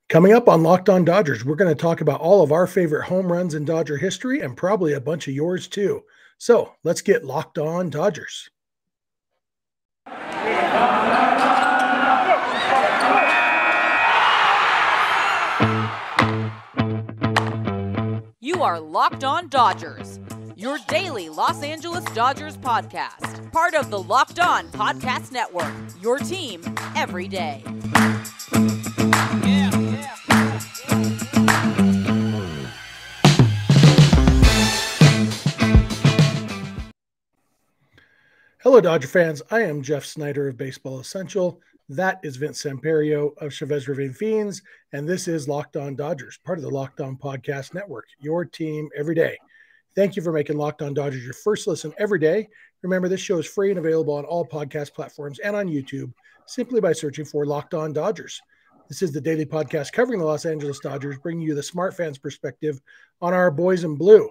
Coming up on Locked On Dodgers, we're going to talk about all of our favorite home runs in Dodger history and probably a bunch of yours too. So let's get Locked On Dodgers. You are Locked On Dodgers, your daily Los Angeles Dodgers podcast. Part of the Locked On Podcast Network, your team every day. Hello, Dodger fans. I am Jeff Snider of Baseball Essential. That is Vince Samperio of Chavez Ravine Fiends, and this is Locked On Dodgers, part of the Locked On Podcast Network, your team every day. Thank you for making Locked On Dodgers your first listen every day. Remember, this show is free and available on all podcast platforms and on YouTube simply by searching for Locked On Dodgers. This is the daily podcast covering the Los Angeles Dodgers, bringing you the smart fans perspective on our boys in blue.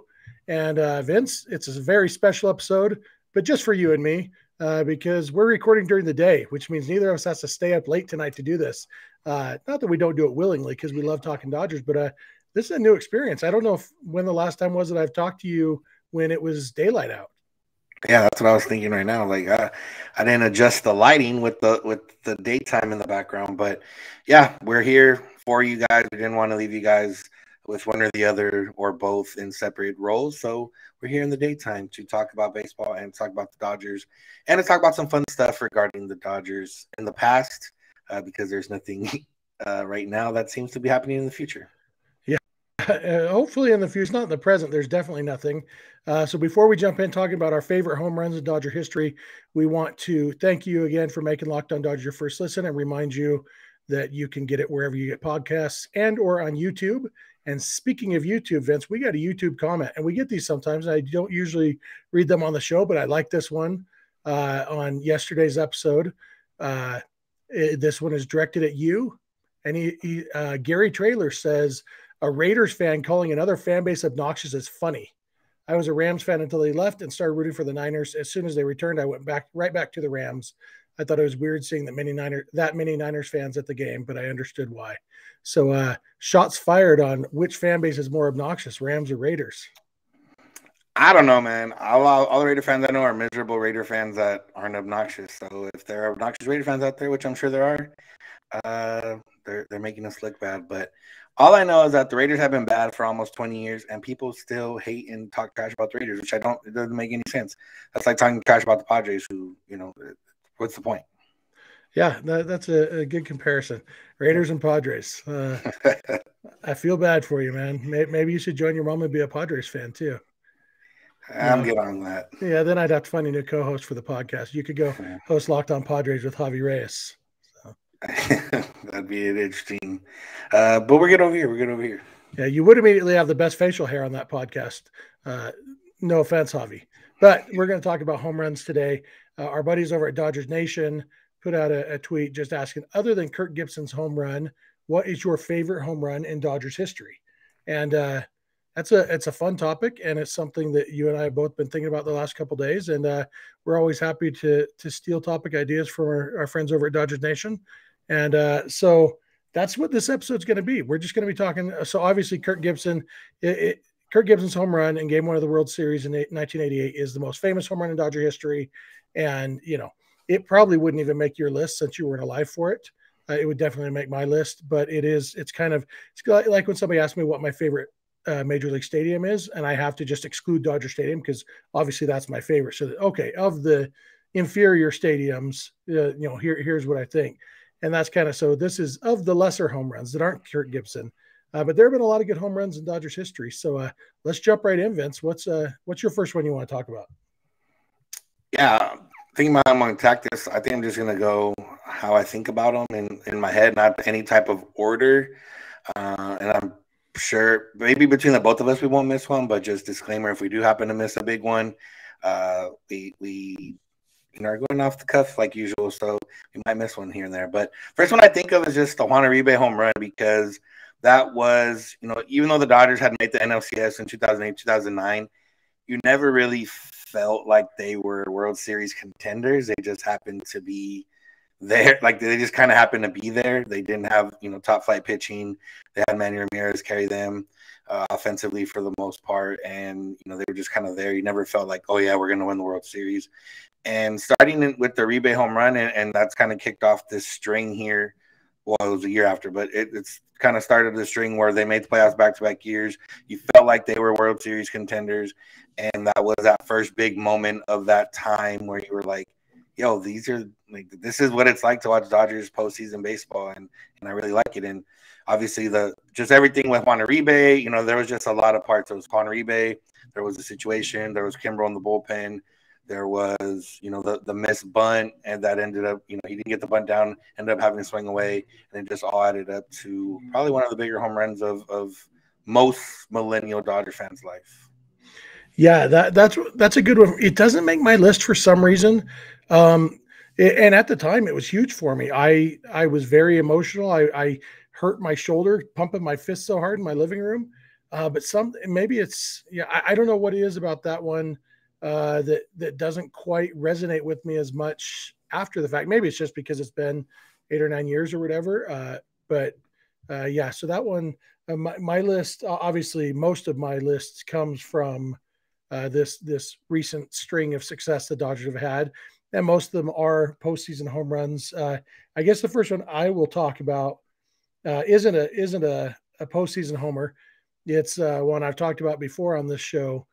And Vince, it's a very special episode, but just for you and me, because we're recording during the day, which means neither of us has to stay up late tonight to do this. Not that we don't do it willingly because we love talking Dodgers, but this is a new experience. I don't know when the last time was that I've talked to you when it was daylight out. Yeah, that's what I was thinking right now. Like I didn't adjust the lighting with the daytime in the background, but yeah, we're here for you guys. We didn't want to leave you guys with one or the other or both in separate roles. So we're here in the daytime to talk about baseball and talk about the Dodgers and to talk about some fun stuff regarding the Dodgers in the past, because there's nothing right now that seems to be happening in the future. Yeah, hopefully in the future, not in the present, there's definitely nothing. So before we jump in talking about our favorite home runs in Dodger history, we want to thank you again for making Locked On Dodgers your first listen and remind you that you can get it wherever you get podcasts and or on YouTube. And speaking of YouTube, Vince, we got a YouTube comment, and we get these sometimes. I don't usually read them on the show, but I like this one on yesterday's episode. This one is directed at you. And Gary Traylor says, a Raiders fan calling another fan base obnoxious is funny. I was a Rams fan until they left and started rooting for the Niners. As soon as they returned, I went right back to the Rams. I thought it was weird seeing that many Niners fans at the game, but I understood why. So shots fired on which fan base is more obnoxious, Rams or Raiders? I don't know, man. All the Raider fans I know are miserable Raider fans that aren't obnoxious. So if there are obnoxious Raider fans out there, which I'm sure there are, they're making us look bad. But all I know is that the Raiders have been bad for almost 20 years, and people still hate and talk trash about the Raiders, which it doesn't make any sense. That's like talking trash about the Padres, who, what's the point? Yeah, that's a good comparison. Raiders and Padres. I feel bad for you, man. Maybe you should join your mom and be a Padres fan too. I'm good on that. Yeah, then I'd have to find a new co-host for the podcast. You could go host Locked On Padres with Javi Reyes. So. That'd be interesting. But we're good over here. Yeah, you would immediately have the best facial hair on that podcast. No offense, Javi. But we're going to talk about home runs today. Our buddies over at Dodgers Nation put out a tweet just asking, other than Kirk Gibson's home run, what is your favorite home run in Dodgers history? And it's a fun topic, and it's something that you and I have both been thinking about the last couple of days. And we're always happy to steal topic ideas from our friends over at Dodgers Nation. And so that's what this episode's going to be. We're just going to be talking. So obviously, Kirk Gibson's home run in Game 1 of the World Series in 1988 is the most famous home run in Dodger history. And, it probably wouldn't even make your list since you weren't alive for it. It would definitely make my list, but it's like when somebody asks me what my favorite Major League Stadium is, and I have to just exclude Dodger Stadium because obviously that's my favorite. So, of the inferior stadiums, here's what I think. And that's kind of, so this is of the lesser home runs that aren't Kirk Gibson. But there have been a lot of good home runs in Dodgers history. So let's jump right in, Vince. What's your first one you want to talk about? Yeah, thinking about I'm going to attack this. I think I'm just going to go how I think about them in my head, not any type of order. And I'm sure maybe between the both of us we won't miss one, but just disclaimer, if we do happen to miss a big one, we are going off the cuff like usual, so we might miss one here and there. But first one I think of is just the Guanari Bay Home Run, because that was, even though the Dodgers had made the NLCS in 2008, 2009, you never really felt like they were World Series contenders. They just happened to be there. Like they just kind of happened to be there. They didn't have, top flight pitching. They had Manny Ramirez carry them offensively for the most part. And, they were just kind of there. You never felt like, oh yeah, we're going to win the World Series. And starting with the Rebate Home Run, and that's kind of kicked off this string here. Well, it was a year after, but it's kind of started the string where they made the playoffs back-to-back years. You felt like they were World Series contenders, and that was that first big moment of that time where you were like, yo, this is what it's like to watch Dodgers postseason baseball, and I really like it. And obviously just everything with Guanari Bay, there was just a lot of parts. There was Guanari Bay, there was a situation, there was Kimbrel in the bullpen. There was, the missed bunt, and that ended up, he didn't get the bunt down, ended up having to swing away, and it just all added up to probably one of the bigger home runs of most millennial Dodger fans' life. Yeah, that's a good one. It doesn't make my list for some reason, and at the time it was huge for me. I was very emotional. I hurt my shoulder pumping my fist so hard in my living room, but maybe it's I don't know what it is about that one. That doesn't quite resonate with me as much after the fact. Maybe it's just because it's been 8 or 9 years or whatever. So that one, my list, obviously most of my lists comes from this recent string of success the Dodgers have had. And most of them are postseason home runs. I guess the first one I will talk about isn't a postseason homer. It's one I've talked about before on this show.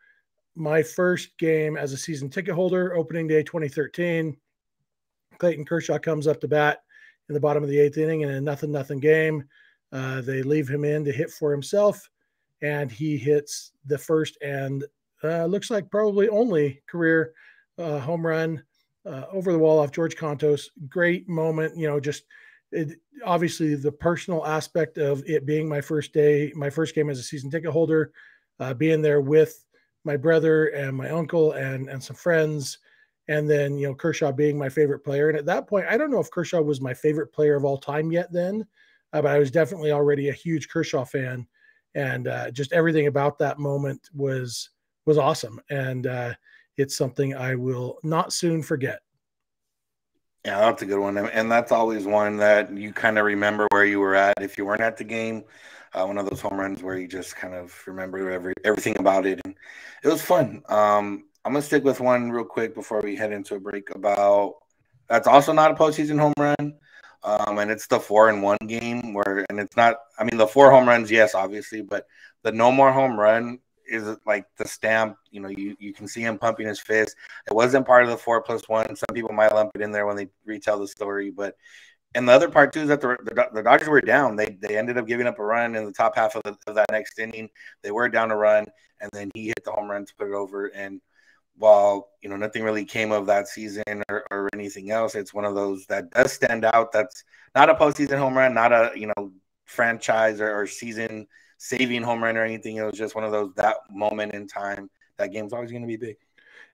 My first game as a season ticket holder, opening day 2013, Clayton Kershaw comes up to bat in the bottom of the 8th inning in a 0-0 game. They leave him in to hit for himself, and he hits the first and looks like probably only career home run over the wall off George Contos. Great moment, obviously the personal aspect of it being my first game as a season ticket holder, being there with my brother and my uncle and some friends. And then, Kershaw being my favorite player. And at that point, I don't know if Kershaw was my favorite player of all time yet then, but I was definitely already a huge Kershaw fan. And just everything about that moment was awesome. And it's something I will not soon forget. Yeah, that's a good one. And that's always one that you kind of remember where you were at if you weren't at the game. One of those home runs where you just kind of remember everything about it. And it was fun. I'm going to stick with one real quick before we head into a break that's also not a postseason home run. And it's the 4-1 game and it's not, the 4 home runs, yes, obviously, but the no more home run is like the stamp. You can see him pumping his fist. It wasn't part of the 4+1. Some people might lump it in there when they retell the story, and the other part too is that the Dodgers were down. They ended up giving up a run in the top half of that next inning. They were down a run, and then he hit the home run to put it over. And while nothing really came of that season or anything else, it's one of those that does stand out. That's not a postseason home run, not a franchise or season saving home run or anything. It was just one of those, that moment in time. That game's always going to be big.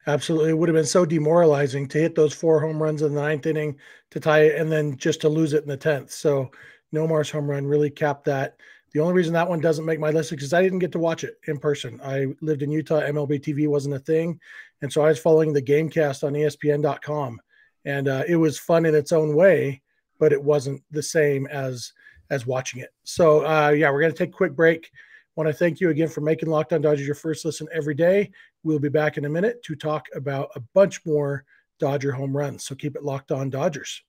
Absolutely. It would have been so demoralizing to hit those 4 home runs in the 9th inning to tie it and then just to lose it in the 10th. So Nomar's home run really capped that. The only reason that one doesn't make my list is because I didn't get to watch it in person. I lived in Utah. MLB TV wasn't a thing. And so I was following the Gamecast on ESPN.com. And it was fun in its own way, but it wasn't the same as watching it. So, we're going to take a quick break. Want to thank you again for making Locked On Dodgers your first listen every day. We'll be back in a minute to talk about a bunch more Dodger home runs. So keep it locked on Dodgers.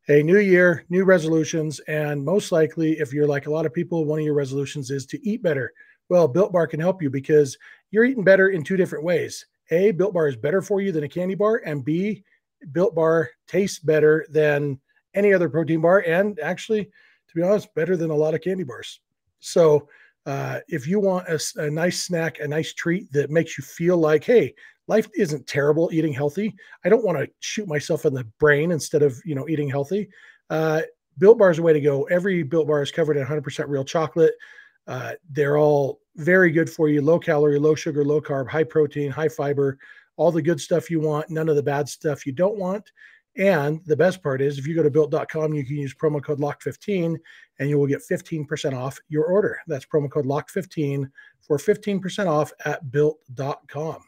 Hey, new year, new resolutions. And most likely, if you're like a lot of people, one of your resolutions is to eat better. Well, Built Bar can help you because you're eating better in 2 different ways. A, Built Bar is better for you than a candy bar. And B, Built Bar tastes better than any other protein bar. And actually, to be honest, better than a lot of candy bars. So if you want a nice snack, a nice treat that makes you feel like, hey, life isn't terrible eating healthy. I don't want to shoot myself in the brain instead of, eating healthy. Built Bar is a way to go. Every Built Bar is covered in 100% real chocolate. They're all very good for you. Low calorie, low sugar, low carb, high protein, high fiber, all the good stuff you want, none of the bad stuff you don't want. And the best part is if you go to built.com, you can use promo code LOCK15 and you will get 15% off your order. That's promo code LOCK15 for 15% off at built.com.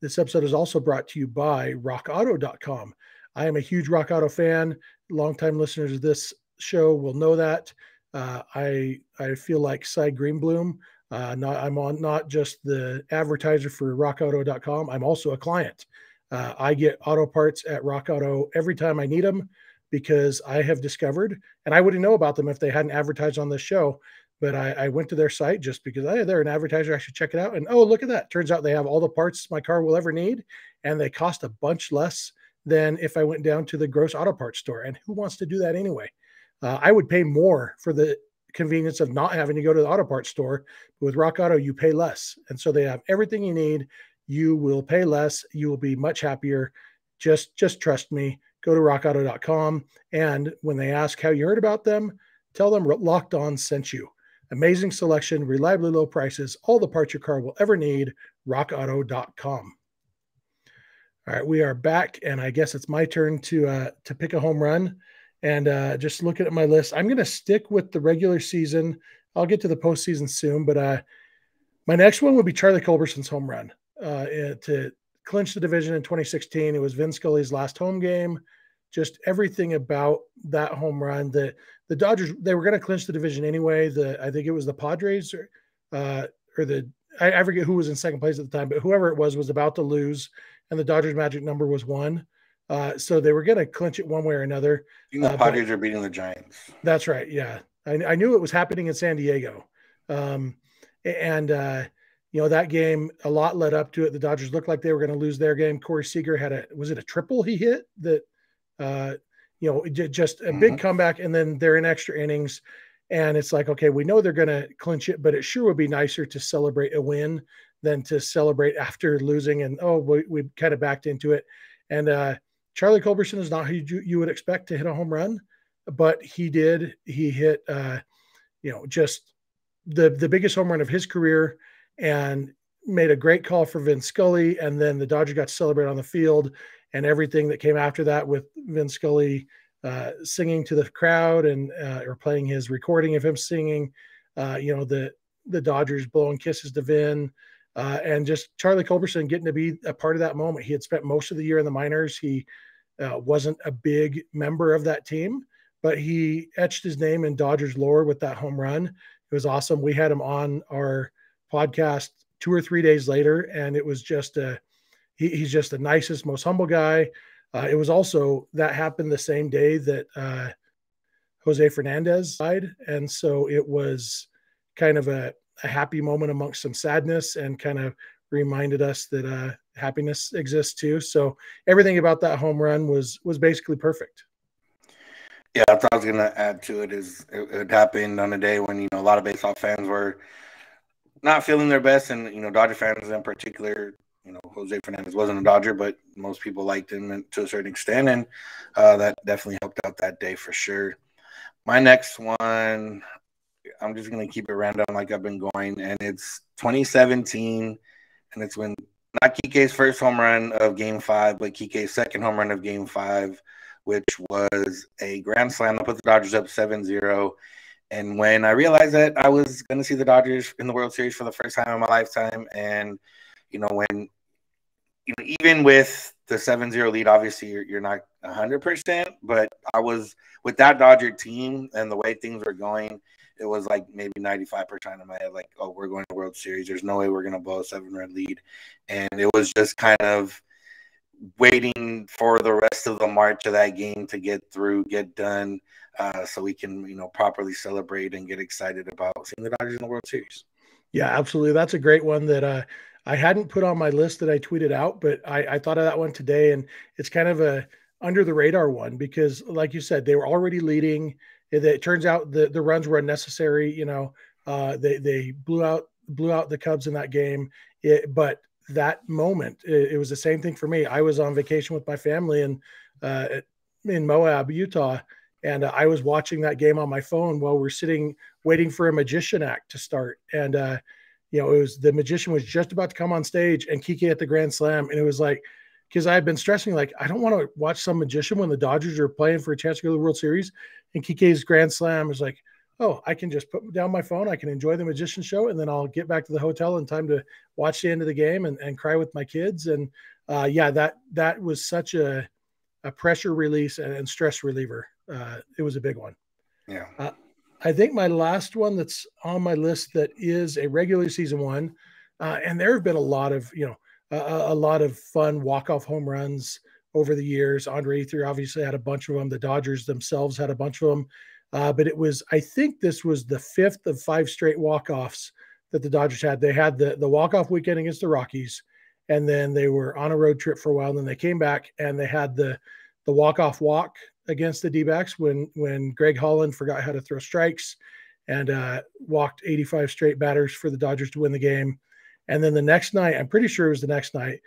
This episode is also brought to you by rockauto.com. I am a huge Rock Auto fan. longtime listeners of this show will know that. I feel like Cy Greenbloom. I'm not just the advertiser for rockauto.com. I'm also a client. I get auto parts at Rock Auto every time I need them because I have discovered, and I wouldn't know about them if they hadn't advertised on this show, but I went to their site just because they're an advertiser. I should check it out. And oh, look at that. Turns out they have all the parts my car will ever need, and they cost a bunch less than if I went down to the gross auto parts store. And who wants to do that anyway? I would pay more for the convenience of not having to go to the auto parts store. But with Rock Auto, you pay less. And so they have everything you need. You will pay less. You will be much happier. Just trust me. Go to rockauto.com. And when they ask how you heard about them, tell them Locked On sent you. Amazing selection, reliably low prices, all the parts your car will ever need, rockauto.com. All right, we are back, and I guess it's my turn to pick a home run. And just looking at my list, I'm going to stick with the regular season. I'll get to the postseason soon, but my next one would be Charlie Culberson's home run to clinch the division in 2016. It was Vin Scully's last home game. Just everything about that home run. The Dodgers, they were going to clinch the division anyway. I think it was the Padres I forget who was in second place at the time, but whoever it was about to lose, and the Dodgers' magic number was 1. So they were going to clinch it one way or another. The Padres are beating the Giants. That's right. Yeah. I knew it was happening in San Diego. That game, a lot led up to it. The Dodgers looked like they were going to lose their game. Corey Seager had was it a triple he hit that, just a big comeback, and then they're in extra innings. And it's like, okay, we know they're going to clinch it, but it sure would be nicer to celebrate a win than to celebrate after losing. And, we kind of backed into it. And Charlie Culberson is not who you would expect to hit a home run, but he did. He hit, just the biggest home run of his career, and made a great call for Vin Scully. And then the Dodgers got to celebrate on the field, and everything that came after that with Vin Scully singing to the crowd and or playing his recording of him singing, the Dodgers blowing kisses to Vin, and just Charlie Culberson getting to be a part of that moment. He had spent most of the year in the minors. He wasn't a big member of that team, but he etched his name in Dodgers lore with that home run. It was awesome. We had him on our podcast 2 or 3 days later, and it was just he's just the nicest, most humble guy. It was also that happened the same day that Jose Fernandez died. And so it was kind of a happy moment amongst some sadness, and kind of reminded us that happiness exists too. So everything about that home run was basically perfect. Yeah, that's what I was going to add to it. Is it happened on a day when, a lot of baseball fans were not feeling their best. And, Dodger fans in particular, Jose Fernandez wasn't a Dodger, but most people liked him to a certain extent. And that definitely helped out that day for sure. My next one, I'm just going to keep it random like I've been going. And it's 2017. And it's when not Kike's first home run of Game 5, but Kike's second home run of Game 5, which was a grand slam that put the Dodgers up 7-0. And when I realized that I was going to see the Dodgers in the World Series for the first time in my lifetime, and, even with the 7-0 lead, obviously you're not 100%, but I was with that Dodger team and the way things were going, it was like maybe 95% of my head, like, oh, we're going to World Series. There's no way we're going to blow a 7-run lead. And it was just kind of waiting for the rest of the march of that game to get done, so we can, properly celebrate and get excited about seeing the Dodgers in the World Series. Yeah, absolutely. That's a great one that I hadn't put on my list that I tweeted out, but I thought of that one today, and it's kind of a under the radar one because, like you said, they were already leading. It turns out the runs were unnecessary. They blew out the Cubs in that game, but that moment, it was the same thing for me. I was on vacation with my family in Moab, Utah, and I was watching that game on my phone while we're sitting waiting for a magician act to start. And it was the magician was just about to come on stage, and Kike hit the grand slam, and it was like, because I had been stressing, like, I don't want to watch some magician when the Dodgers are playing for a chance to go to the World Series. And Kike's grand slam was like, oh, I can just put down my phone. I can enjoy the magician show, and then I'll get back to the hotel in time to watch the end of the game and cry with my kids. And that was such a a pressure release and stress reliever. It was a big one. Yeah. I think my last one that's on my list that is a regular season one, and there have been a lot of, a lot of fun walk-off home runs over the years. Andre Ether obviously had a bunch of them. The Dodgers themselves had a bunch of them. But I think this was the 5th of 5 straight walk-offs that the Dodgers had. They had the walk-off weekend against the Rockies, and then they were on a road trip for a while, and then they came back and they had the walk-off walk against the D-backs when Greg Holland forgot how to throw strikes and walked 85 straight batters for the Dodgers to win the game. And then the next night, I'm pretty sure it was the next night,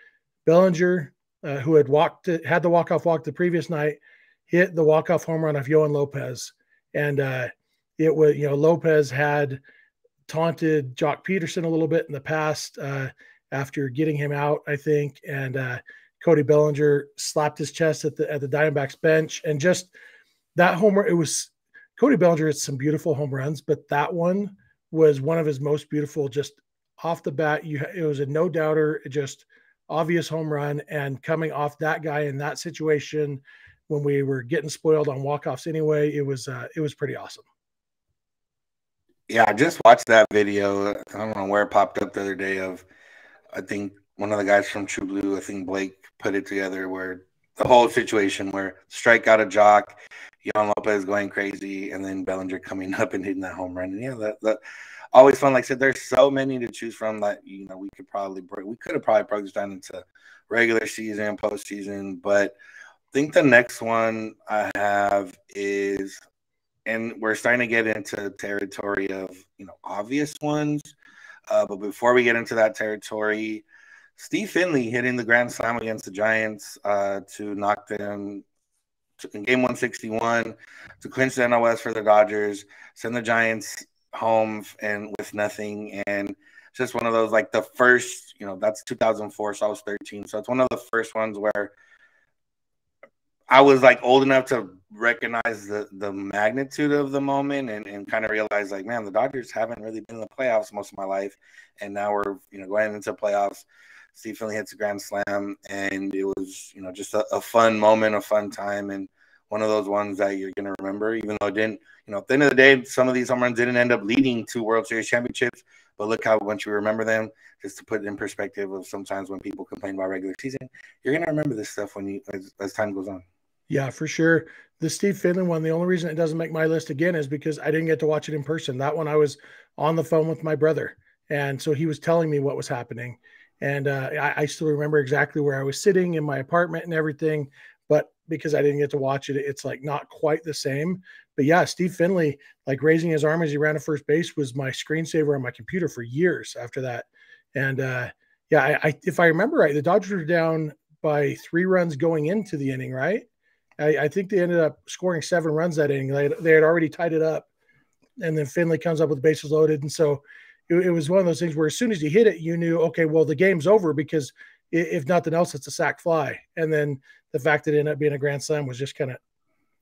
Bellinger, who had the walk-off walk the previous night, hit the walk-off home run of Yohan Lopez. And it was, Lopez had taunted Jock Peterson a little bit in the past after getting him out, I think. And Cody Bellinger slapped his chest at the Diamondbacks bench. And just that home run, Cody Bellinger hit some beautiful home runs, but that one was one of his most beautiful, just off the bat. It was a no-doubter, just obvious home run. And coming off that guy in that situation, when we were getting spoiled on walk-offs anyway, it was pretty awesome. Yeah, I just watched that video. I don't know where it popped up the other day I think one of the guys from True Blue, I think Blake, put it together where the whole situation where strike out a Jock, Yohan Lopez going crazy, and then Bellinger coming up and hitting that home run. And yeah, that always fun. Like I said, there's so many to choose from that, we could have probably broke this down into regular season, postseason, but I think the next one I have is, and we're starting to get into territory of, obvious ones. But before we get into that territory, Steve Finley hitting the grand slam against the Giants to knock them in game 161 to clinch the NL West for the Dodgers, send the Giants home and with nothing. And it's just one of those, like the first, that's 2004, so I was 13. So it's one of the first ones where I was like old enough to recognize the magnitude of the moment and kind of realize, like, man, the Dodgers haven't really been in the playoffs most of my life. And now we're, going into playoffs. Steve Finley hits a grand slam, and it was, just a fun moment, a fun time, and one of those ones that you're going to remember, even though it didn't, at the end of the day, some of these home runs didn't end up leading to World Series championships, but look how much you remember them. Just to put it in perspective of sometimes when people complain about regular season, you're going to remember this stuff as time goes on. Yeah, for sure. The Steve Finley one, the only reason it doesn't make my list again is because I didn't get to watch it in person. That one I was on the phone with my brother, and so he was telling me what was happening. And I still remember exactly where I was sitting in my apartment and everything, but because I didn't get to watch it, it's like not quite the same. But yeah, Steve Finley, like raising his arm as he ran to first base, was my screensaver on my computer for years after that. And if I remember right, the Dodgers were down by 3 runs going into the inning, right? I think they ended up scoring 7 runs that inning. They had already tied it up, and then Finley comes up with bases loaded. And so it was one of those things where as soon as he hit it, you knew, okay, well, the game's over, because if nothing else, it's a sac fly. And then the fact that it ended up being a grand slam was just kind of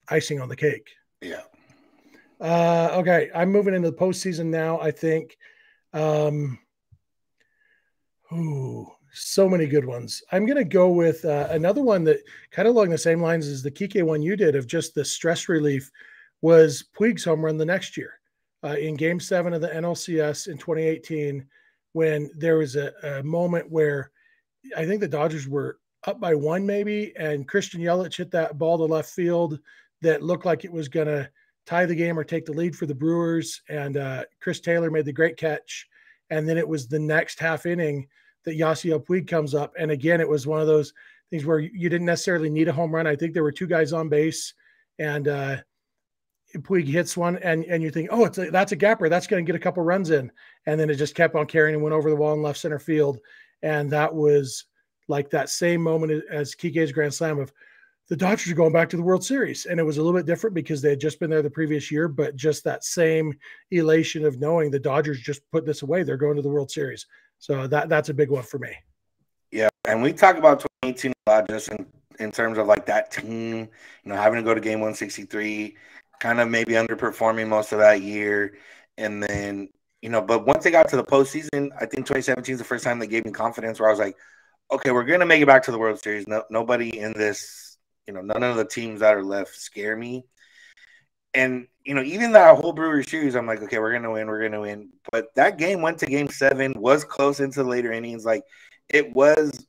icing on the cake. Yeah. Okay, I'm moving into the postseason now, I think. So many good ones. I'm going to go with another one that kind of along the same lines as the Kike one you did, of just the stress relief, was Puig's home run the next year in Game 7 of the NLCS in 2018, when there was a moment where I think the Dodgers were up by 1 maybe, and Christian Yelich hit that ball to left field that looked like it was going to tie the game or take the lead for the Brewers, and Chris Taylor made the great catch. And then it was the next half inning that Yasiel Puig comes up. And again, it was one of those things where you didn't necessarily need a home run. I think there were 2 guys on base, and Puig hits one, and you think, oh, that's a gapper. That's going to get a couple runs in. And then it just kept on carrying and went over the wall in left center field. And that was like that same moment as Kike's grand slam of the Dodgers are going back to the World Series. And it was a little bit different because they had just been there the previous year, but just that same elation of knowing the Dodgers just put this away. They're going to the World Series. So that's a big one for me. Yeah, and we talk about 2018 a lot just in terms of like that team, having to go to game 163, kind of maybe underperforming most of that year. And then, but once they got to the postseason, I think 2017 is the first time they gave me confidence where I was like, okay, we're going to make it back to the World Series. Nobody in this none of the teams that are left scare me. And, even that whole Brewers series, I'm like, okay, we're going to win. But that game went to game 7, was close into the later innings. Like, it was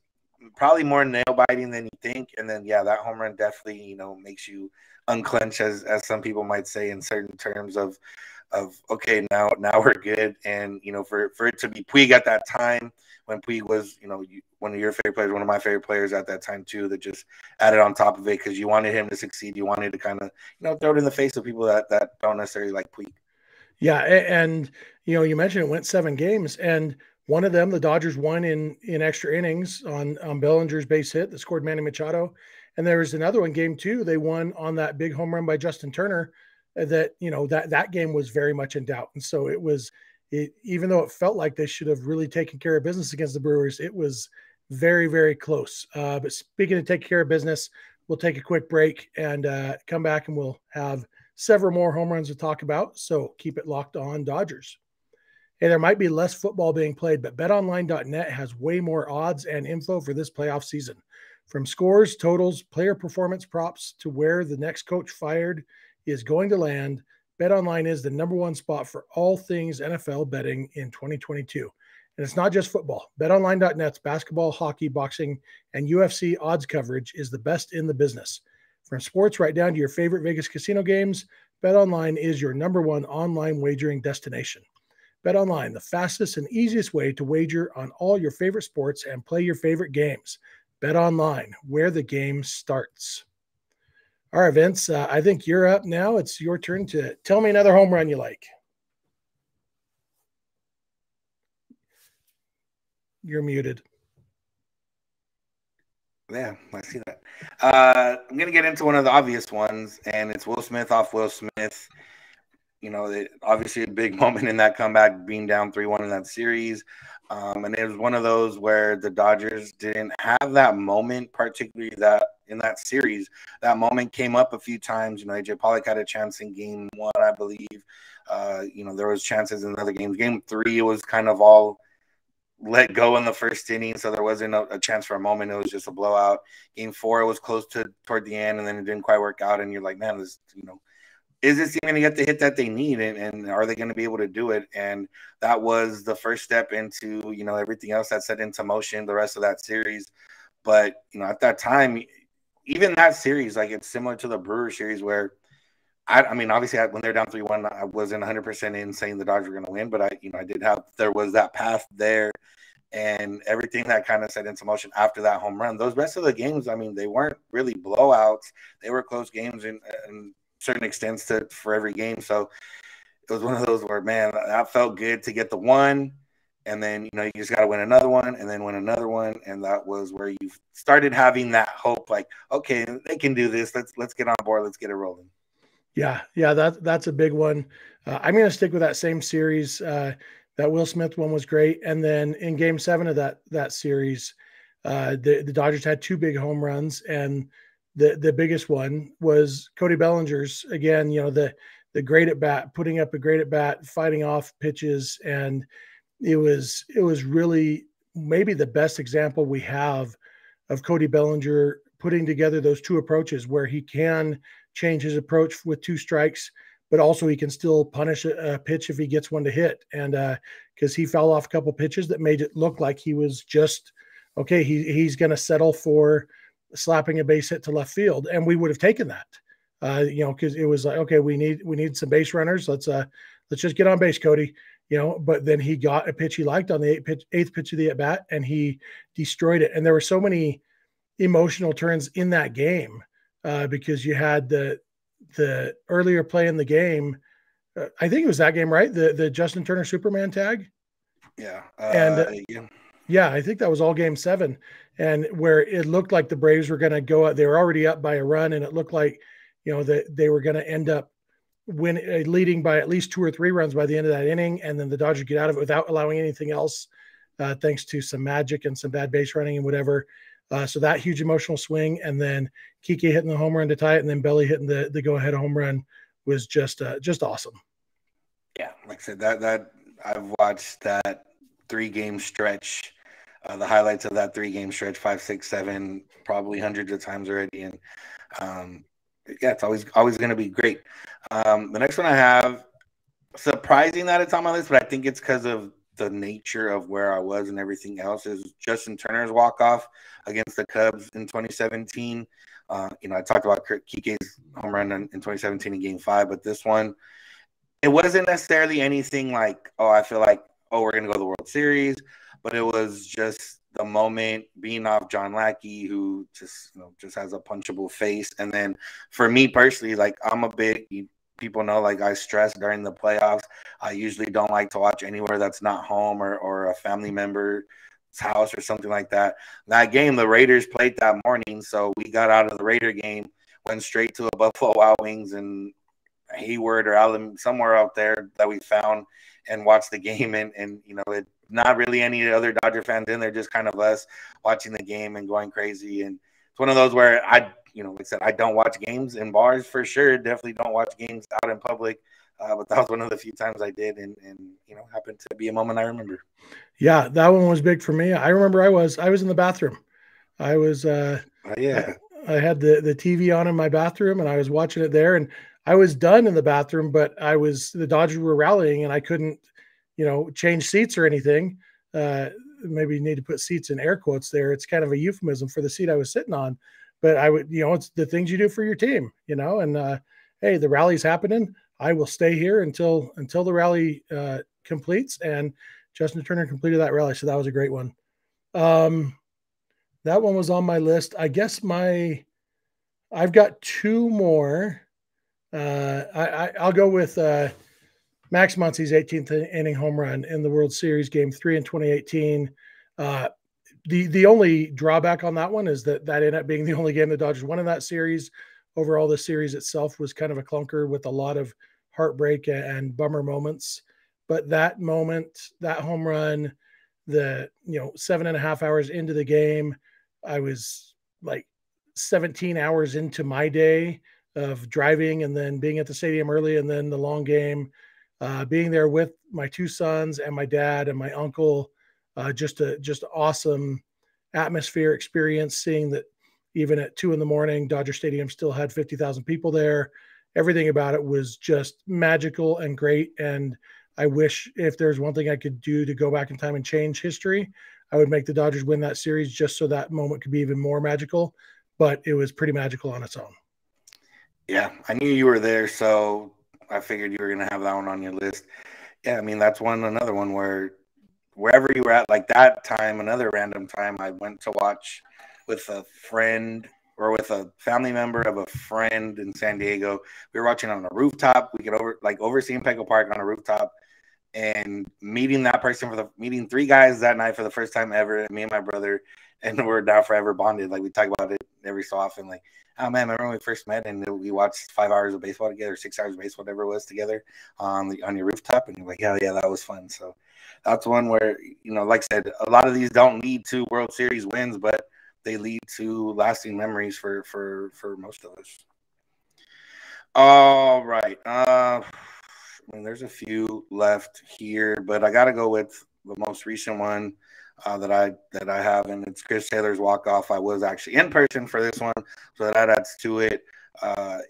probably more nail-biting than you think. And then, yeah, that home run definitely, makes you unclench, as some people might say in certain terms of okay, now we're good. And, for it to be Puig at that time, when Puig was, one of your favorite players, one of my favorite players at that time too, that just added on top of it because you wanted him to succeed. You wanted to kind of, throw it in the face of people that don't necessarily like Puig. Yeah, and you mentioned it went 7 games, and one of them, the Dodgers won in extra innings on Bellinger's base hit that scored Manny Machado, and there was another one, game 2, they won on that big home run by Justin Turner. That game was very much in doubt, and so even though it felt like they should have really taken care of business against the Brewers, it was very, very close. But speaking of taking care of business, we'll take a quick break and come back, and we'll have several more home runs to talk about. So keep it locked on Dodgers. Hey, there might be less football being played, but betonline.net has way more odds and info for this playoff season. From scores, totals, player performance props to where the next coach fired is going to land, BetOnline is the #1 spot for all things NFL betting in 2022. And it's not just football. BetOnline.net's basketball, hockey, boxing, and UFC odds coverage is the best in the business. From sports right down to your favorite Vegas casino games, BetOnline is your #1 online wagering destination. BetOnline, the fastest and easiest way to wager on all your favorite sports and play your favorite games. BetOnline, where the game starts. All right, Vince, I think you're up now. It's your turn to tell me another home run you like. You're muted. Yeah, I see that. I'm going to get into one of the obvious ones, and it's Will Smith off Will Smith. Obviously a big moment in that comeback, being down 3-1 in that series. And it was one of those where the Dodgers didn't have that moment, particularly that in that series. That moment came up a few times. AJ Pollock had a chance in game 1, I believe. There was chances in other games. Game 3, it was kind of all let go in the first inning, so there wasn't a chance for a moment. It was just a blowout. Game 4, it was close toward the end, and then it didn't quite work out. And you're like, man, is this team going to get the hit that they need, and are they going to be able to do it? And that was the first step into everything else that set into motion the rest of that series. But at that time, even that series, like, it's similar to the Brewers series where I mean, obviously, when they're down 3-1, I wasn't 100% in saying the Dodgers were going to win, but there was that path there, and everything that kind of set into motion after that home run. Those rest of the games, I mean, they weren't really blowouts. They were close games in certain extents for every game. So it was one of those where, man, that felt good to get the one, and then you just got to win another one, and then win another one, and that was where you started having that hope, like, okay, they can do this. Let's get on board. Let's get it rolling. Yeah, that's a big one. I'm going to stick with that same series. That Will Smith one was great, and then in Game 7 of that series, the Dodgers had 2 big home runs, and the biggest one was Cody Bellinger's. Again, the great at bat, putting up a great at bat, fighting off pitches, and it was really maybe the best example we have of Cody Bellinger putting together those 2 approaches where he can change his approach with 2 strikes, but also he can still punish a pitch if he gets one to hit. And because he fell off a couple pitches that made it look like he was just, okay, he's going to settle for slapping a base hit to left field. And we would have taken that, because it was like, okay, we need some base runners. Let's just get on base, Cody. But then he got a pitch he liked on the 8th pitch of the at bat, and he destroyed it. And there were so many emotional turns in that game. Because you had the earlier play in the game, I think it was that game, right? The Justin Turner Superman tag. Yeah. Yeah, I think that was all Game 7, and where it looked like the Braves were going to go out. They were already up by a run, and it looked like that they were going to end up leading by at least 2 or 3 runs by the end of that inning, and then the Dodgers get out of it without allowing anything else, thanks to some magic and some bad base running and whatever. So that huge emotional swing, and then Kike hitting the home run to tie it, and then Belly hitting the go-ahead home run was just awesome. Yeah, like I said, that I've watched that 3-game stretch the highlights of that 3-game stretch, 5, 6, 7, probably hundreds of times already. And yeah, it's always going to be great. The next one I have, surprising that it's on my list, but I think it's because of the nature of where I was and everything else, is Justin Turner's walk-off against the Cubs in 2017. I talked about Kike's home run in 2017 in Game 5, but this one, it wasn't necessarily anything like, I feel like, we're going to go to the World Series, but it was just the moment being off John Lackey, who just has a punchable face. And then for me personally, like, I'm a big – people know, like, I stress during the playoffs. I usually don't like to watch anywhere that's not home or a family member's house or something like that. That game, the Raiders played that morning, so we got out of the Raider game, went straight to a Buffalo Wild Wings and Hayward or Allen, somewhere out there that we found, and watched the game. And it not really any other Dodger fans in there, just kind of us watching the game and going crazy. And it's one of those where like I said, I don't watch games in bars for sure. Definitely don't watch games out in public. But that was one of the few times I did, and happened to be a moment I remember. Yeah, that one was big for me. I remember I was in the bathroom. I was I had the TV on in my bathroom, and I was watching it there, and I was done in the bathroom, but the Dodgers were rallying, and I couldn't, change seats or anything. Maybe you need to put seats in air quotes there. It's kind of a euphemism for the seat I was sitting on, but I would, it's the things you do for your team, and hey, the rally's happening. I will stay here until the rally completes, and Justin Turner completed that rally. So that was a great one. That one was on my list. I guess I've got two more. I'll go with Max Muncy's 18th inning home run in the World Series Game 3 in 2018. The only drawback on that one is that ended up being the only game the Dodgers won in that series. Overall, the series itself was kind of a clunker with a lot of heartbreak and bummer moments. But that moment, that home run, the 7.5 hours into the game, I was like 17 hours into my day of driving and then being at the stadium early, and then the long game, being there with my two sons and my dad and my uncle. Just awesome atmosphere experience, seeing that even at 2 a.m, Dodger Stadium still had 50,000 people there. Everything about it was just magical and great. And I wish, if there's one thing I could do to go back in time and change history, I would make the Dodgers win that series, just so that moment could be even more magical. But it was pretty magical on its own. Yeah, I knew you were there, so I figured you were going to have that one on your list. Yeah, I mean, that's another one where wherever you were at, like that time, another random time, I went to watch with a friend or with a family member of a friend in San Diego. We were watching on a rooftop. We could overseeing Petco Park on a rooftop, and meeting that person meeting 3 guys that night for the first time ever, me and my brother, and we're now forever bonded. Like, we talk about it every so often. Like, oh man, remember when we first met and we watched 5 hours of baseball together, 6 hours of baseball, whatever it was, together on your rooftop, and you're like, yeah, that was fun. So that's one where, like I said, a lot of these don't lead to World Series wins, but they lead to lasting memories for most of us. All right. I mean, there's a few left here, but I got to go with the most recent one that I have, and it's Chris Taylor's walk-off. I was actually in person for this one, so that adds to it,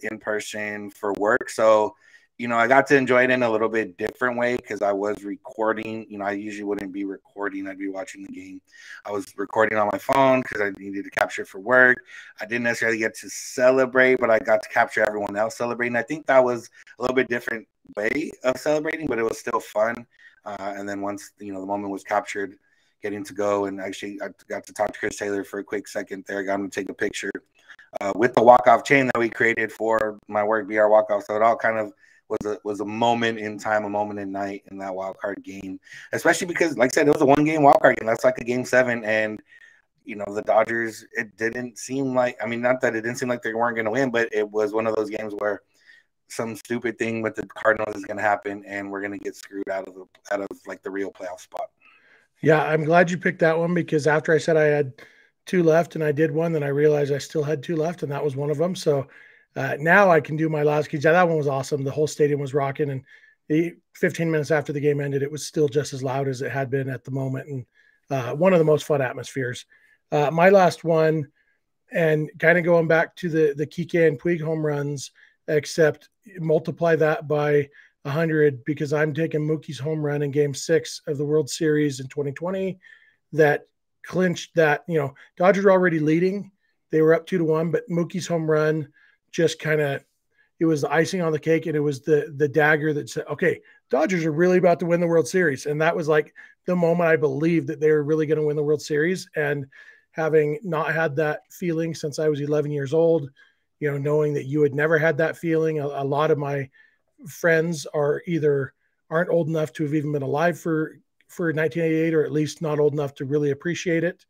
in person for work. So, I got to enjoy it in a little bit different way, because I was recording. I usually wouldn't be recording. I'd be watching the game. I was recording on my phone because I needed to capture it for work. I didn't necessarily get to celebrate, but I got to capture everyone else celebrating. I think that was a little bit different way of celebrating, but it was still fun. And then once, the moment was captured, getting to go, and actually I got to talk to Chris Taylor for a quick second there. I got him to take a picture with the walk-off chain that we created for my work, BR Walk-Off. So it all kind of was a moment in time, a moment in night in that wild card game, especially because, like I said, it was a 1-game wild card game. That's like a Game 7, and the Dodgers, it didn't seem like, I mean, not that it didn't seem like they weren't going to win, but it was one of those games where some stupid thing with the Cardinals is going to happen, and we're going to get screwed out of like the real playoff spot. Yeah, I'm glad you picked that one, because after I said I had 2 left and I did one, then I realized I still had 2 left, and that was one of them. So now I can do my last, because that one was awesome. The whole stadium was rocking, and 15 minutes after the game ended, it was still just as loud as it had been at the moment. And one of the most fun atmospheres. My last one, and kind of going back to the Kike and Puig home runs, except multiply that by 100, because I'm taking Mookie's home run in Game 6 of the World Series in 2020 that clinched that. Dodgers were already leading. They were up 2-1, but Mookie's home run just kind of, it was the icing on the cake, and it was the dagger that said, okay, Dodgers are really about to win the World Series. And that was like the moment I believed that they were really going to win the World Series. And having not had that feeling since I was 11 years old, knowing that you had never had that feeling. A lot of my friends aren't old enough to have even been alive for 1988, or at least not old enough to really appreciate it.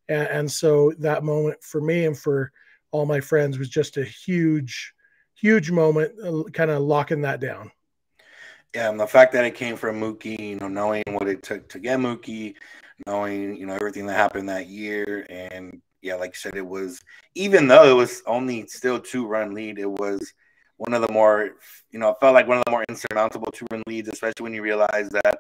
And so that moment for me and for all my friends was just a huge, huge moment, kind of locking that down. Yeah, and the fact that it came from Mookie, knowing what it took to get Mookie, knowing, everything that happened that year. And yeah, like you said, it was, even though it was only still 2-run lead, it was one of the more, it felt like one of the more insurmountable 2-run leads, especially when you realize that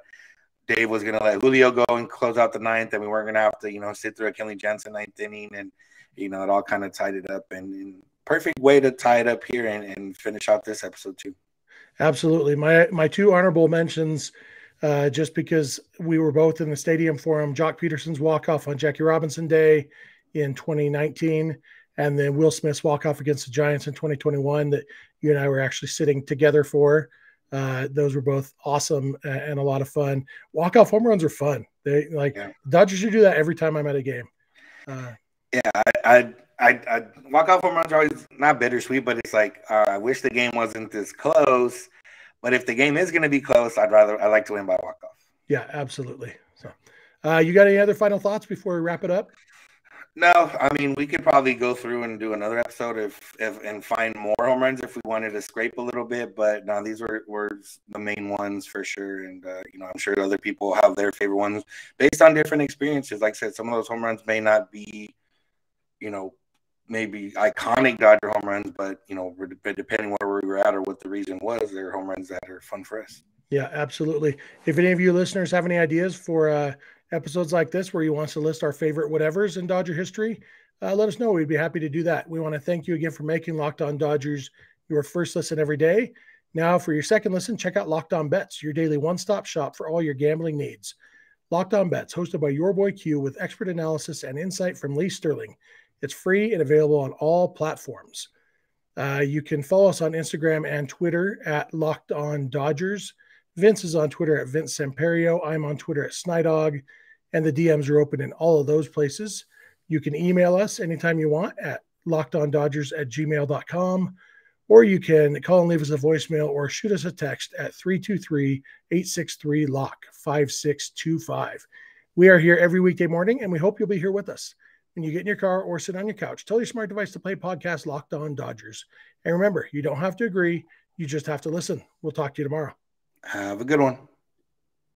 Dave was going to let Julio go and close out the ninth, and we weren't going to have to, sit through a Kenley Jansen ninth inning. And, it all kind of tied it up, and perfect way to tie it up here and finish out this episode too. Absolutely. My two honorable mentions, just because we were both in the stadium for him, Jock Peterson's walk-off on Jackie Robinson Day in 2019, and then Will Smith's walk-off against the Giants in 2021 that you and I were actually sitting together for. Those were both awesome and a lot of fun. Walk-off home runs are fun. Dodgers should do that every time I'm at a game. I walk-off home runs are always not bittersweet, but it's like, I wish the game wasn't this close. But if the game is going to be close, I like to win by walk-off. Yeah, absolutely. So, you got any other final thoughts before we wrap it up? No, I mean, we could probably go through and do another episode and find more home runs if we wanted to scrape a little bit. But no, these were the main ones for sure. And, I'm sure other people have their favorite ones based on different experiences. Like I said, some of those home runs may not be, maybe iconic Dodger home runs, but, depending where we were at or what the reason was, they're home runs that are fun for us. Yeah, absolutely. If any of you listeners have any ideas for episodes like this where you want us to list our favorite whatevers in Dodger history, let us know. We'd be happy to do that. We want to thank you again for making Locked On Dodgers your first listen every day. Now, for your second listen, check out Locked On Bets, your daily one-stop shop for all your gambling needs. Locked On Bets, hosted by your boy Q, with expert analysis and insight from Lee Sterling. It's free and available on all platforms. You can follow us on Instagram and Twitter at Locked On Dodgers. Vince is on Twitter at Vince Samperio. I'm on Twitter at Snydog, and the DMs are open in all of those places. You can email us anytime you want at lockedondodgers@gmail.com, or you can call and leave us a voicemail or shoot us a text at 323-863-LOCK-5625. We are here every weekday morning, and we hope you'll be here with us. When you get in your car or sit on your couch, tell your smart device to play podcast Locked On Dodgers. And remember, you don't have to agree. You just have to listen. We'll talk to you tomorrow. Have a good one.